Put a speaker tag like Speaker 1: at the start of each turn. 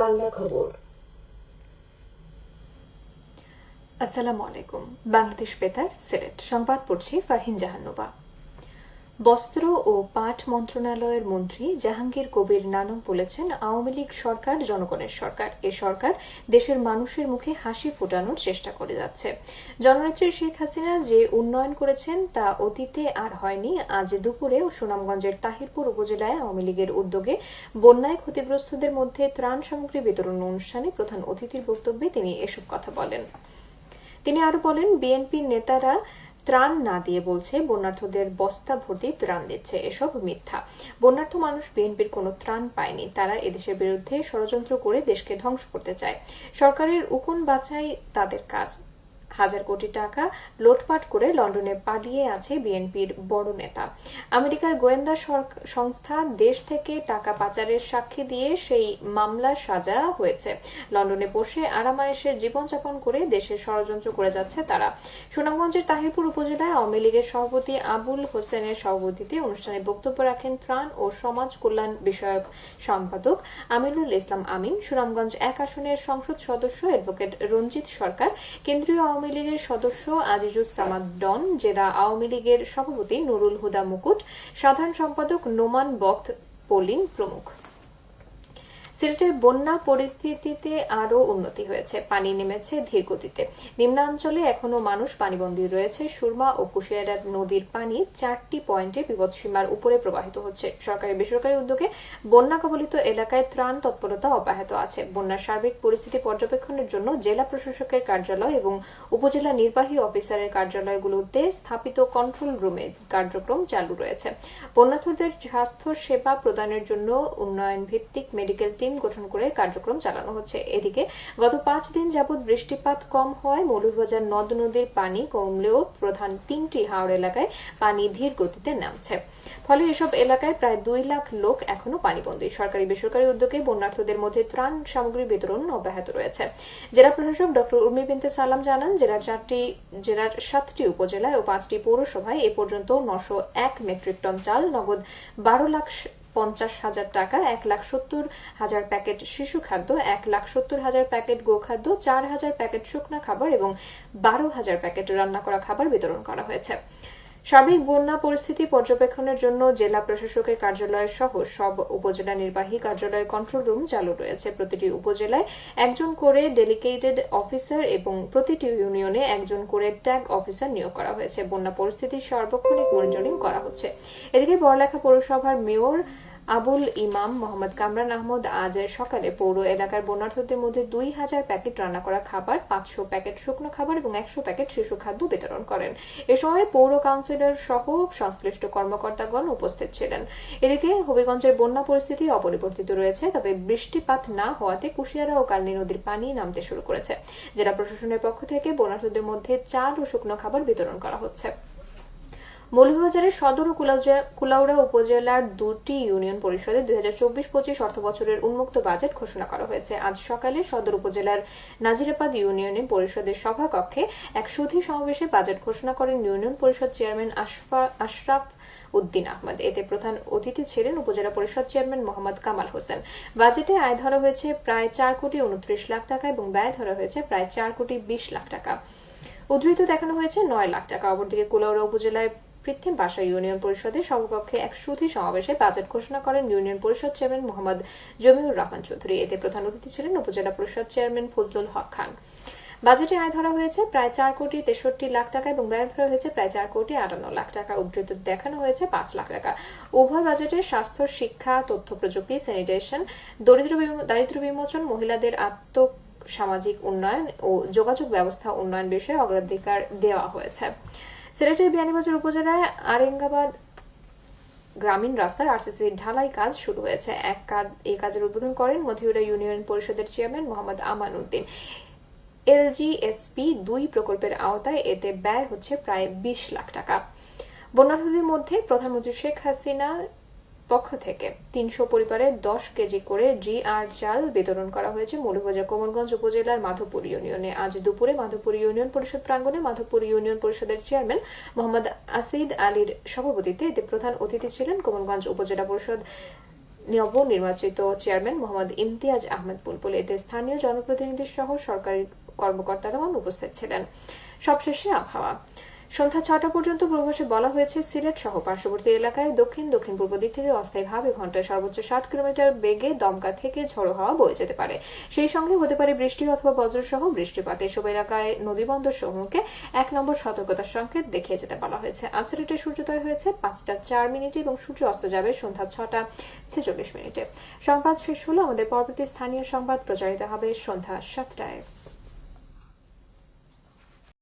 Speaker 1: বাংলা খবর।
Speaker 2: আসসালামু আলাইকুম। বাংলাদেশ বেতার সিলেট সংবাদ পড়ছি ফারহিন জাহানুবা। বস্ত্র ও পাট মন্ত্রণালয়ের মন্ত্রী জাহাঙ্গীর কবির নানম বলেছেন, আওয়ামী লীগ সরকার জনগণের সরকার। এ সরকার দেশের মানুষের মুখে হাসি ফোটানোর চেষ্টা করে যাচ্ছে। জননেত্রী শেখ হাসিনা যে উন্নয়ন করেছেন তা অতীতে আর হয়নি। আজ দুপুরে সুনামগঞ্জের তাহিরপুর উপজেলায় আওয়ামী লীগের উদ্যোগে বন্যায় ক্ষতিগ্রস্তদের মধ্যে ত্রাণ সামগ্রী বিতরণ অনুষ্ঠানে প্রধান অতিথির বক্তব্যে তিনি এসব কথা বলেন। তিনি আরো বলেন, বিএনপির নেতারা ত্রাণ না দিয়ে বলছে বন্যার্থদের বস্তা ভর্তি ত্রাণ দিচ্ছে। এসব মিথ্যা। বন্যার্থ মানুষ বিএনপির কোনো ত্রাণ পায়নি। তারা এদেশের বিরুদ্ধে ষড়যন্ত্র করে দেশকে ধ্বংস করতে চায়। সরকারের উকুন বাছাই তাদের কাজ। হাজার কোটি টাকা লুটপাট করে লন্ডনে পালিয়ে আছে বিএনপির বড় নেতা। আমেরিকার গোয়েন্দা সংস্থা দেশ থেকে টাকা পাচারের সাক্ষী দিয়ে সেই মামলার সাজা হয়েছে। লন্ডনে বসে আরামায়েশের জীবনযাপন করে দেশের ষড়যন্ত্র করে যাচ্ছে তারা। সুনামগঞ্জের তাহিরপুর উপজেলায় আওয়ামী লীগের সভাপতি আবুল হোসেনের সভাপতিত্বে অনুষ্ঠানে বক্তব্য রাখেন ত্রাণ ও সমাজ কল্যাণ বিষয়ক সম্পাদক আমিনুল ইসলাম আমিন, সুনামগঞ্জ ১ আসনের সংসদ সদস্য অ্যাডভোকেট রঞ্জিত সরকার, কেন্দ্রীয় আওয়ামী লীগের সদস্য আজিজুজ্জামান ডন, জেলা আওয়ামী লীগের সভাপতি নুরুল হুদা মুকুট, সাধারণ সম্পাদক নোমান বক্ত পলিন প্রমুখ। সিলেটের বন্যা পরিস্থিতিতে আরও উন্নতি হয়েছে। পানি নেমেছে ধীর গতিতে। নিম্নাঞ্চলে এখনো মানুষ পানিবন্দী রয়েছে। সুরমা ও কুশিয়ারা নদীর পানি 4টি পয়েন্টে বিপদসীমার উপরে প্রবাহিত হচ্ছে। সরকারি বেসরকারি উদ্যোগে বন্যা কবলিত এলাকায় ত্রাণ তৎপরতা অব্যাহত আছে। বন্যার সার্বিক পরিস্থিতি পর্যবেক্ষণের জন্য জেলা প্রশাসকের কার্যালয় এবং উপজেলা নির্বাহী অফিসারের কার্যালয়গুলোতে স্থাপিত কন্ট্রোল রুমে কার্যক্রম চালু রয়েছে। বন্যার্থদের স্বাস্থ্য সেবা প্রদানের জন্য উন্নয়ন ভিত্তিক মেডিকেল টিম গঠন করে কার্যক্রম চালানো হচ্ছে। এদিকে গত 5 দিন যাবৎ বৃষ্টিপাত কম হওয়ায় মৌলভীবাজার নদ নদীর পানি কমলেও প্রধান 3টি হাওর এলাকায় পানি ধীর গতিতে নামছে। ফলে এসব এলাকায় প্রায় 2 লাখ লোক এখনো পানিবন্দী। সরকারি বেসরকারি উদ্যোগে বন্যার্থদের মধ্যে ত্রাণ সামগ্রী বিতরণ অব্যাহত রয়েছে। জেলা প্রশাসক ড উর্মি বিনতে সালাম জানান, জেলার 7টি উপজেলায় ও 5টি পৌরসভায় এ পর্যন্ত 901 মেট্রিক টন চাল, নগদ 12,50,000 টাকা, 1,70,000 প্যাকেট শিশু খাদ্য, 1,70,000 প্যাকেট গোখাদ্য, 4,000 প্যাকেট শুকনা খাবার এবং 12,000 প্যাকেট রান্না করা খাবার বিতরণ করা হয়েছে। সার্বিক বন্যা পরিস্থিতি পর্যবেক্ষণের জন্য জেলা প্রশাসকের কার্যালয় সহ সব উপজেলা নির্বাহী কার্যালয়ের কন্ট্রোল রুম চালু রয়েছে। প্রতিটি উপজেলায় একজন করে ডেলিগেটেড অফিসার এবং প্রতিটি ইউনিয়নে একজন করে ট্যাগ অফিসার নিয়োগ করা হয়েছে। বন্যা পরিস্থিতির সার্বক্ষণিক মনিটরিং করা হচ্ছে। এদিকে বড়লেখা পৌরসভার মেয়র আবুল ইমাম মোহাম্মদ কামরান আহমদ আজ সকালে পৌর এলাকার বন্যার্থদের মধ্যে 2,000 প্যাকেট রান্না করা খাবার, 500 প্যাকেট শুকনো খাবার এবং 100 প্যাকেট শিশু খাদ্য বিতরণ করেন। এ সময় পৌর কাউন্সিলর সহ সংশ্লিষ্ট কর্মকর্তাগণ উপস্থিত ছিলেন। এদিকে হবিগঞ্জের বন্যা পরিস্থিতি অপরিবর্তিত রয়েছে, তবে বৃষ্টিপাত না হওয়াতে কুশিয়ারা ও কালনী নদীর পানি নামতে শুরু করেছে। জেলা প্রশাসনের পক্ষ থেকে বন্যার্থদের মধ্যে চাল ও শুকনো খাবার বিতরণ করা হচ্ছে। মৌলভীবাজারের সদর ও কুলাউড়া উপজেলার 2টি ইউনিয়ন পরিষদে 2024-25 অর্থবছরের উন্মুক্ত বাজেট ঘোষণা করা হয়েছে। আজ সকালে সদর উপজেলার নাজিরাবাদ ইউনিয়ন পরিষদের সভাকক্ষে এক সুধী সমাবেশে বাজেট ঘোষণা করেন ইউনিয়ন পরিষদ চেয়ারম্যান আশরাফ উদ্দিন আহমদ। এতে প্রধান অতিথি ছিলেন উপজেলা পরিষদ চেয়ারম্যান মোহাম্মদ কামাল হোসেন। বাজেটে আয় ধরা হয়েছে প্রায় 4,29 লাখ টাকা এবং ব্যয় ধরা হয়েছে প্রায় 4,20 লাখ টাকা। উদ্ধৃত দেখানো হয়েছে 9 লাখ টাকা। অপরদিকে কুলাউড়া উপজেলায় কৃত্রিম ভাষা ইউনিয়ন পরিষদের সভাকক্ষে এক সুধী সমাবেশে বাজেট ঘোষণা করেন ইউনিয়ন পরিষদ চেয়ারম্যান মোহাম্মদ জমিউর রহমান চৌধুরী। এতে প্রধান অতিথি ছিলেন উপজেলা পরিষদ চেয়ারম্যান ফজলুল হক খান। বাজেটে আয় ধরা হয়েছে প্রায় 4,63 লাখ টাকা এবং ব্যয় ধরা হয়েছে প্রায় 4,58 লাখ টাকা। উদ্ধৃত দেখানো হয়েছে 5 লাখ টাকা। উভয় বাজেটে স্বাস্থ্য, শিক্ষা, তথ্য প্রযুক্তি, স্যানিটেশন, দারিদ্র্য বিমোচন, মহিলাদের সামাজিক উন্নয়ন ও যোগাযোগ ব্যবস্থা উন্নয়ন বিষয়ে অগ্রাধিকার দেওয়া হয়েছে। সিলেটের বিয়ানীবাজার উপজেলায় আরেঙ্গাবাদ গ্রামীণ রাস্তার আরসিসি ঢালাই কাজ শুরু হয়েছে। এই কাজের উদ্বোধন করেন মধিউরা ইউনিয়ন পরিষদের চেয়ারম্যান মোহাম্মদ আমান উদ্দিন। এলজিএসপি 2 প্রকল্পের আওতায় এতে ব্যয় হচ্ছে প্রায় 20 লাখ টাকা। বন্যার্থদের মধ্যে প্রধানমন্ত্রী শেখ হাসিনা পক্ষ থেকে 300 পরিবারে 10 কেজি করে জিআর চাল বিতরণ করা হয়েছে মৌলভীবাজার কোমরগঞ্জ উপজেলার মাধবপুর ইউনিয়নে। আজ দুপুরে মাধবপুর ইউনিয়ন পরিষদ প্রাঙ্গণে মাধবপুর ইউনিয়ন পরিষদের চেয়ারম্যান মোহাম্মদ আসিদ আলীর সভাপতিত্বে এতে প্রধান অতিথি ছিলেন কোমরগঞ্জ উপজেলা পরিষদ নবনির্বাচিত চেয়ারম্যান মোহাম্মদ ইমতিয়াজ আহমেদ বুলবুল। এতে স্থানীয় জনপ্রতিনিধি সহ সরকারি কর্মকর্তারাও উপস্থিত ছিলেন। সবশেষে আবহাওয়া। সন্ধ্যা 6টা পর্যন্ত পূর্বাভাসে বলা হয়েছে সিলেট সহ পার্শ্ববর্তী এলাকায় দক্ষিণ দক্ষিণ পূর্ব দিক থেকে অস্থায়ীভাবে ঘন্টায় সর্বোচ্চ 60 কিলোমিটার বেগে দমকা থেকে ঝোড়ো হাওয়া বয়ে যেতে পারে। সেই সঙ্গে হতে পারে বৃষ্টি অথবা বজ্রসহ বৃষ্টিপাত। এসব এলাকায় নদীবন্দর সমূহকে 1 নম্বর সতর্কতার সংকেত দেখিয়ে যেতে বলা হয়েছে। আজ সিলেটে সূর্যোদয় হয়েছে 5টা 4 মিনিটে এবং সূর্য অস্ত যাবে সন্ধ্যা 6টা 46 মিনিটে। সংবাদ শেষ হলো। আমাদের পরবর্তী স্থানীয় সংবাদ প্রচারিত হবে সন্ধ্যা 7টায়।